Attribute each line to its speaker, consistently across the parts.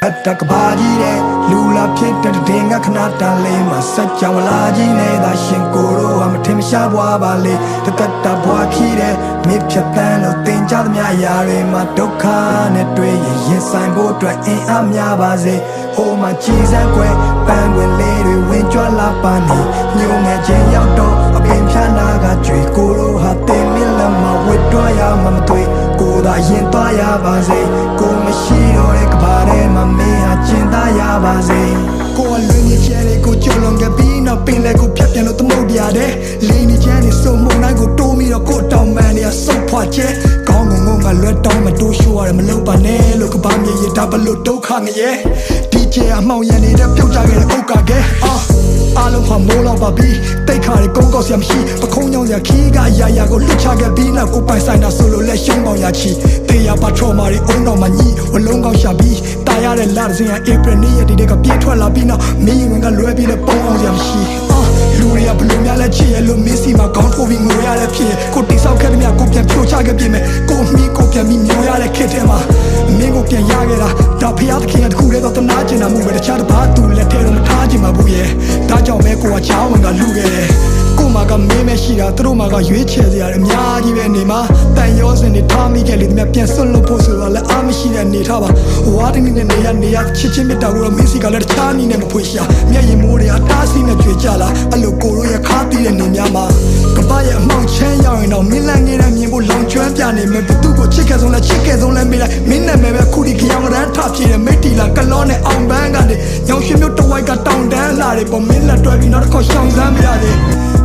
Speaker 1: Attack body de lula pit de dinga kanata le ma satcha wala ji ne da shin koro am tim sha bwa ba le tatta bwa khi de mi phat tan lo tin cha thmya ya de ma dukha ne twe yin sai bo twat in a mya ba se ho ma chi san kwe pan win le de win chwa la pa ni nyu nge chin yauk to a pin phya na ga chwe koro ha tin min la ma wit twa ya ma ma twe ko da yin twa ya ba se ko ma shi do de ka ba de ma me ha chin da ya ba se ko a lwe ni che de ko chu long ge bi na pin le ko phat pyan lo tmou dia de le ni che ni so mo nai ko to mi do ko taw man ni a so phwa che kaung ngong ngong ga lwe taw ma to show ya ma lo pa ne lo ka ba mi ye da ba lo dukha nge ye DJ အမောင်ရန်နေတဲ့ပြုတ်ကြခဲ့တဲ့ဥက္ကာကဲအားလုံးဟာမိုးလောက်ပါပြီတိတ်ခါတွေကုန်းကောက်စရာမရှိပခုံးညောင်းစရာခီးကအရာရာကိုလွတ်ချခဲ့ပြီးနောက်ကိုပိုင်ဆိုင်တာဆိုလို့လက်ရှုံးပေါင်ရချီတေးရပါထရောမာတွေအုံတော်မှာညီဝလုံးကောက်ရှာပြီးတာရတဲ့လာစင်ဧပြီနေ့ရက်ဒီကပြေးထွက်လာပြီးနောက်မင်းဝင်ကလွဲပြီးတဲ့ပုံအောင်စရာမရှိလူတွေကဘလို့များလဲချစ်ရလို့မင်းစီမှာခေါင်းထိုးပြီးငိုရတဲ့ဖြစ်ကိုတိဆောက်ခဲ့တဲ့မြကိုပြန်ဖြိုချခဲ့ပြင်မဲ့ကိုမီကိုပြန်ပြီးမျောရတဲ့ခက်တဲ့မှာမင်းကိုပြန်ရခဲ့တာဒါဖျားသခင်ကတခုတည်းတော့တနာကျင်တာမှုပဲတခြားတစ်ပါးသူလက်ထဲတော့မထားချင်ပါဘူးရဲ့ဒါကြောင့်မဲကိုကချောင်းဝင်ကလူခဲ့တယ်ကိုမကမင်းမရှိတာသူတို့မကရွေးချယ်စရာအများကြီးပဲနေမှာတန်ရောစင်တွေထားမိခဲ့လေတမပြန်ဆွတ်လို့ဖို့ဆိုတော့လည်းအားမရှိတဲ့နေထားပါဝါတင်းနဲ့နေရချစ်ချင်းမြတ်တာကိုတော့မင်းစီကလည်းတခြားနည်းနဲ့မဖွေရှာမျက်ရည်မိုးတွေအတားစီနဲ့ကြွေကြလာအဲ့လိုကိုတို့ရခါတီးတဲ့နေများမှာကပရဲ့အမောင်ချမ်းရောက်ရင်တော့မင်းလန့်ငယ်တဲ့မြင်ဖို့လောင်ကျွမ်းပြနေမယ်ဘသူ့ကိုချစ်ခဲ့ဆုံးလဲမေးလိုက်မင်းနဲ့ပဲခုဒီကြောင်ရန်ထပြေတဲ့မိတီလာကလောနဲ့အောင်ပန်းကနေညောင်ရွှေမျိုးတဝိုက်ကတောင်တန်းလာတယ်ပေါ်မင်းလက်တွဲပြီးနောက်တစ်ခေါက်ရှောင်စမ်းမရသေး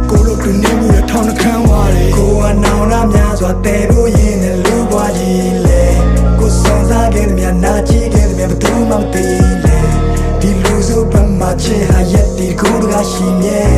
Speaker 1: ကိုလိုတူနေမှုရထောင်းနှခမ်းဝါတယ်ကိုကနောင်ရများစွာတဲဖို့ရင်နဲ့လူပွားကြီးလေကိုစောင့်စားခဲ့တဲ့မြနာကြည့်ခဲ့တဲ့မြဘသူမှမသိလေဒီလူစုပမာချေဟာရက်ဒီကိုကရှိမြဲ